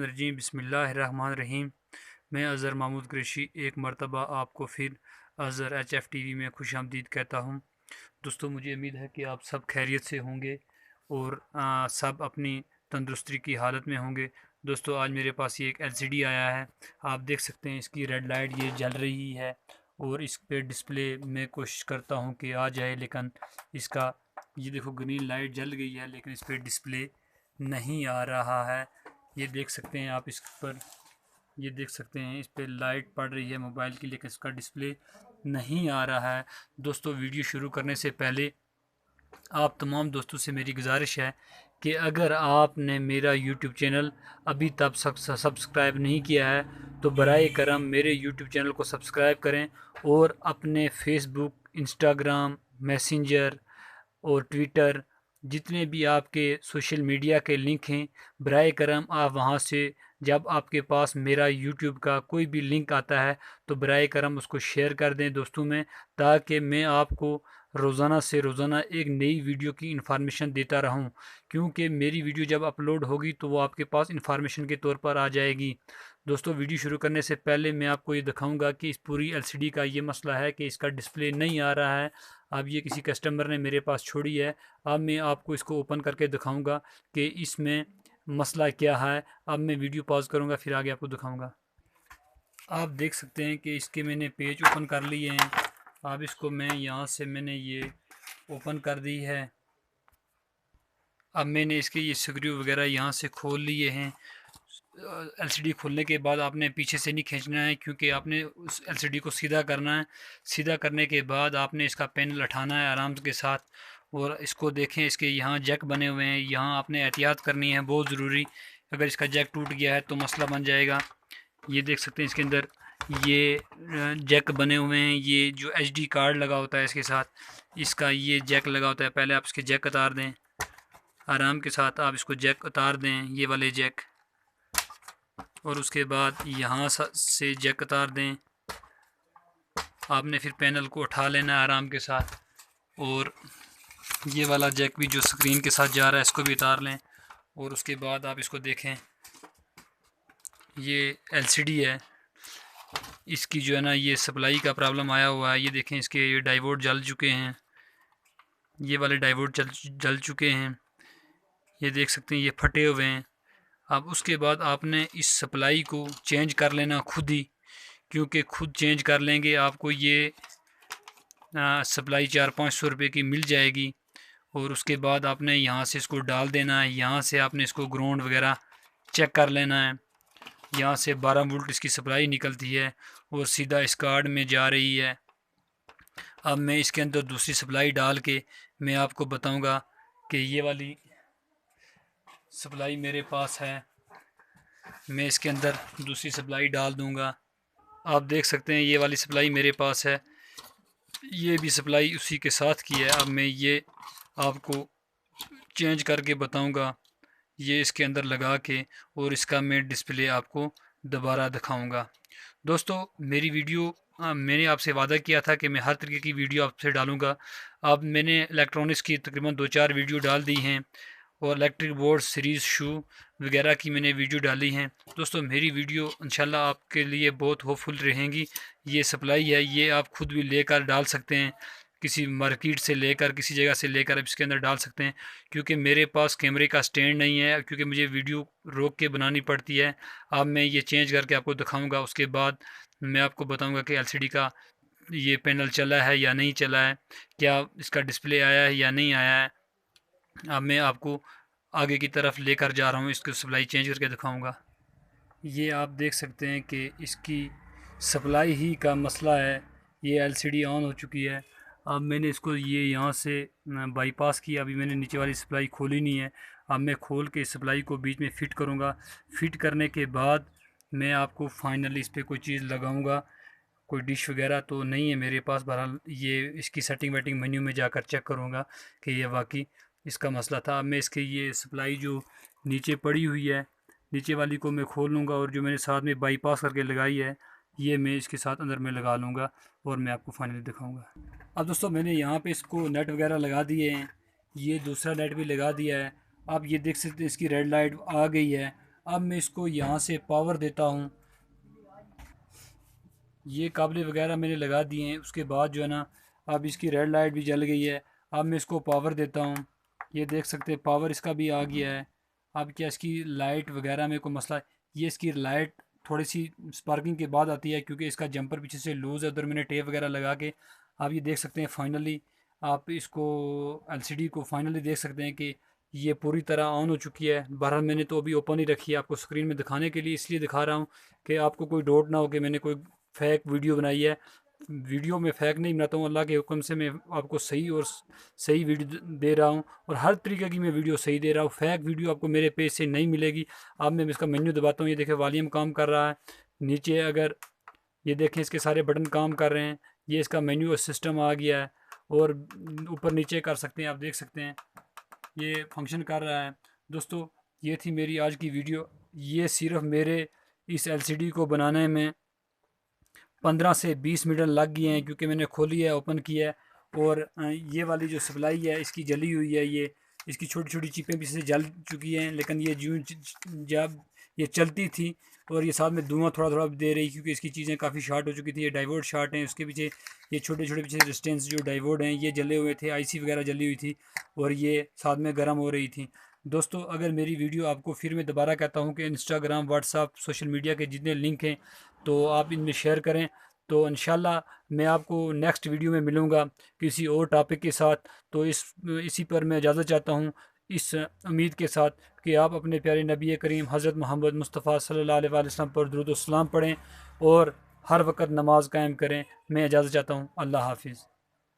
रजीम बिस्मिल्लाहिर्रहमानिर्रहीम। मैं अज़हर महमूद कुरैशी एक मरतबा आपको फिर अज़हर HF TV में खुशामदीद कहता हूँ। दोस्तों, मुझे उम्मीद है कि आप सब खैरियत से होंगे और सब अपनी तंदुरुस्ती की हालत में होंगे। दोस्तों, आज मेरे पास ये एक LCD आया है। आप देख सकते हैं इसकी रेड लाइट ये जल रही है और इस पे डिस्प्ले में कोशिश करता हूँ कि आ जाए, लेकिन इसका ये देखो ग्रीन लाइट जल गई है लेकिन इस पर डिस्प्ले नहीं आ रहा है। ये देख सकते हैं आप, इस पर ये देख सकते हैं इस पर लाइट पड़ रही है मोबाइल की, लेकिन इसका डिस्प्ले नहीं आ रहा है। दोस्तों, वीडियो शुरू करने से पहले आप तमाम दोस्तों से मेरी गुजारिश है कि अगर आपने मेरा यूट्यूब चैनल अभी तक सब्सक्राइब नहीं किया है तो बराए करम मेरे यूट्यूब चैनल को सब्सक्राइब करें और अपने फेसबुक, इंस्टाग्राम, मैसेंजर और ट्विटर, जितने भी आपके सोशल मीडिया के लिंक हैं, बराए करम आप वहां से जब आपके पास मेरा यूट्यूब का कोई भी लिंक आता है तो बराए करम उसको शेयर कर दें दोस्तों में, ताकि मैं आपको रोज़ाना से रोज़ाना एक नई वीडियो की इन्फॉर्मेशन देता रहूं। क्योंकि मेरी वीडियो जब अपलोड होगी तो वो आपके पास इन्फॉर्मेशन के तौर पर आ जाएगी। दोस्तों, वीडियो शुरू करने से पहले मैं आपको ये दिखाऊंगा कि इस पूरी LCD का ये मसला है कि इसका डिस्प्ले नहीं आ रहा है। अब ये किसी कस्टमर ने मेरे पास छोड़ी है। अब मैं आपको इसको ओपन करके दिखाऊंगा कि इसमें मसला क्या है। अब मैं वीडियो पॉज करूंगा, फिर आगे आपको दिखाऊंगा। आप देख सकते हैं कि इसके मैंने पेज ओपन कर लिए हैं। अब इसको मैं यहाँ से मैंने ये ओपन कर दी है। अब मैंने इसके ये स्क्रू वगैरह यहाँ से खोल लिए हैं। LCD खोलने के बाद आपने पीछे से नहीं खींचना है, क्योंकि आपने उस LCD को सीधा करना है। सीधा करने के बाद आपने इसका पैनल उठाना है आराम के साथ। और इसको देखें, इसके यहाँ जैक बने हुए हैं, यहाँ आपने एहतियात करनी है बहुत ज़रूरी। अगर इसका जैक टूट गया है तो मसला बन जाएगा। ये देख सकते हैं इसके अंदर ये जैक बने हुए हैं। ये जो HD कार्ड लगा होता है इसके साथ, इसका ये जैक लगा होता है। पहले आप इसके जैक उतार दें, आराम के साथ आप इसको जैक उतार दें, ये वाले जैक, और उसके बाद यहाँ से जैक उतार दें। आपने फिर पैनल को उठा लेना है आराम के साथ, और ये वाला जैक भी जो स्क्रीन के साथ जा रहा है इसको भी उतार लें। और उसके बाद आप इसको देखें, ये LCD है, इसकी जो है ना ये सप्लाई का प्रॉब्लम आया हुआ है। ये देखें, इसके ये डाइवोड जल चुके हैं, ये वाले डाइवोड जल चुके हैं। ये देख सकते हैं ये फटे हुए हैं। अब उसके बाद आपने इस सप्लाई को चेंज कर लेना खुद ही, क्योंकि खुद चेंज कर लेंगे आपको ये सप्लाई 400-500 रुपये की मिल जाएगी। और उसके बाद आपने यहाँ से इसको डाल देना है। यहाँ से आपने इसको ग्राउंड वगैरह चेक कर लेना है। यहाँ से 12 वोल्ट इसकी सप्लाई निकलती है और सीधा इस कार्ड में जा रही है। अब मैं इसके अंदर दूसरी सप्लाई डाल के मैं आपको बताऊंगा कि ये वाली सप्लाई मेरे पास है। मैं इसके अंदर दूसरी सप्लाई डाल दूंगा। आप देख सकते हैं ये वाली सप्लाई मेरे पास है, ये भी सप्लाई उसी के साथ की है। अब मैं ये आपको चेंज करके बताऊंगा, ये इसके अंदर लगा के, और इसका मैं डिस्प्ले आपको दोबारा दिखाऊंगा। दोस्तों, मेरी वीडियो मैंने आपसे वादा किया था कि मैं हर तरीके की वीडियो आपसे डालूंगा। अब मैंने इलेक्ट्रॉनिक्स की तकरीबन 2-4 वीडियो डाल दी हैं और इलेक्ट्रिक बोर्ड, सीरीज़, शू वगैरह की मैंने वीडियो डाली हैं। दोस्तों, मेरी वीडियो इंशाल्लाह आपके लिए बहुत होपफुल रहेंगी। ये सप्लाई है, ये आप खुद भी लेकर डाल सकते हैं, किसी मार्केट से लेकर, किसी जगह से लेकर आप इसके अंदर डाल सकते हैं। क्योंकि मेरे पास कैमरे का स्टैंड नहीं है, क्योंकि मुझे वीडियो रोक के बनानी पड़ती है। अब मैं ये चेंज करके आपको दिखाऊंगा, उसके बाद मैं आपको बताऊंगा कि LCD का ये पैनल चला है या नहीं चला है, क्या इसका डिस्प्ले आया है या नहीं आया है। अब मैं आपको आगे की तरफ लेकर जा रहा हूँ, इसको सप्लाई चेंज करके दिखाऊंगा। ये आप देख सकते हैं कि इसकी सप्लाई ही का मसला है। ये LCD ऑन हो चुकी है। अब मैंने इसको ये यहाँ से बाईपास किया। अभी मैंने नीचे वाली सप्लाई खोली नहीं है। अब मैं खोल के सप्लाई को बीच में फ़िट करूँगा। फ़िट करने के बाद मैं आपको फाइनली इस पर कोई चीज़ लगाऊँगा। कोई डिश वगैरह तो नहीं है मेरे पास। बहरहाल ये इसकी सेटिंग वेटिंग मेन्यू में जाकर चेक करूँगा कि ये वाकई इसका मसला था। अब मैं इसके ये सप्लाई जो नीचे पड़ी हुई है, नीचे वाली को मैं खोल लूँगा, और जो मैंने साथ में बाईपास करके लगाई है ये मैं इसके साथ अंदर में लगा लूँगा और मैं आपको फाइनली दिखाऊँगा। अब दोस्तों, मैंने यहाँ पे इसको नेट वगैरह लगा दिए हैं, ये दूसरा नेट भी लगा दिया है। आप ये देख सकते हैं इसकी रेड लाइट आ गई है। अब मैं इसको यहाँ से पावर देता हूँ। ये काबले वगैरह मैंने लगा दिए हैं। उसके बाद जो है ना, अब इसकी रेड लाइट भी जल गई है। अब मैं इसको पावर देता हूँ। ये देख सकते हैं पावर इसका भी आ गया है। अब क्या इसकी लाइट वगैरह में कोई मसला है? ये इसकी लाइट थोड़ी सी स्पार्किंग के बाद आती है, क्योंकि इसका जंपर पीछे से लूज़ है। उधर मैंने टेप वगैरह लगा के, आप ये देख सकते हैं फाइनली, आप इसको एलसीडी को फाइनली देख सकते हैं कि ये पूरी तरह ऑन हो चुकी है। बहरहाल मैंने तो अभी ओपन ही रखी है, आपको स्क्रीन में दिखाने के लिए इसलिए दिखा रहा हूँ कि आपको कोई डाउट ना हो कि मैंने कोई फेक वीडियो बनाई है। वीडियो में फ़ेक नहीं बनाता हूँ, अल्लाह के हुक्म से मैं आपको सही और सही वीडियो दे रहा हूँ, और हर तरीके की मैं वीडियो सही दे रहा हूँ। फ़ेक वीडियो आपको मेरे पेज से नहीं मिलेगी। अब मैं इसका मेन्यू दबाता हूँ, ये देखें वॉल्यूम काम कर रहा है। नीचे अगर ये देखें इसके सारे बटन काम कर रहे हैं। ये इसका मेन्यू सिस्टम आ गया है, और ऊपर नीचे कर सकते हैं, आप देख सकते हैं ये फंक्शन कर रहा है। दोस्तों, ये थी मेरी आज की वीडियो। ये सिर्फ मेरे इस एलसीडी को बनाने में 15 से 20 मिनट लग गए हैं, क्योंकि मैंने खोली है, ओपन किया है। और ये वाली जो सप्लाई है इसकी जली हुई है। ये इसकी छोटी छोटी चिपें भी से जल चुकी हैं, लेकिन ये जब ये चलती थी, और ये साथ में धुआं थोड़ा थोड़ा दे रही, क्योंकि इसकी चीज़ें काफ़ी शार्ट हो चुकी थी। ये डाइवर्ट शार्ट हैं, उसके पीछे ये छोटे छोटे पीछे डिस्टेंस जो डाइवर्ट हैं ये जले हुए थे, आईसी वगैरह जली हुई थी, और ये साथ में गर्म हो रही थी। दोस्तों, अगर मेरी वीडियो आपको, फिर मैं दोबारा कहता हूँ कि इंस्टाग्राम, व्हाट्सअप, सोशल मीडिया के जितने लिंक हैं तो आप इनमें शेयर करें। तो इंशाल्लाह मैं आपको नेक्स्ट वीडियो में मिलूँगा किसी और टॉपिक के साथ। तो इसी पर मैं इजाज़त चाहता हूँ, इस उम्मीद के साथ कि आप अपने प्यारे नबी करीम हज़रत मोहम्मद मुस्तफ़ा सल्लल्लाहु अलैहि वसल्लम पर दुरूद व सलाम पढ़ें और हर वक्त नमाज कायम करें। मैं इजाज़त चाहता हूँ। अल्लाह हाफिज़।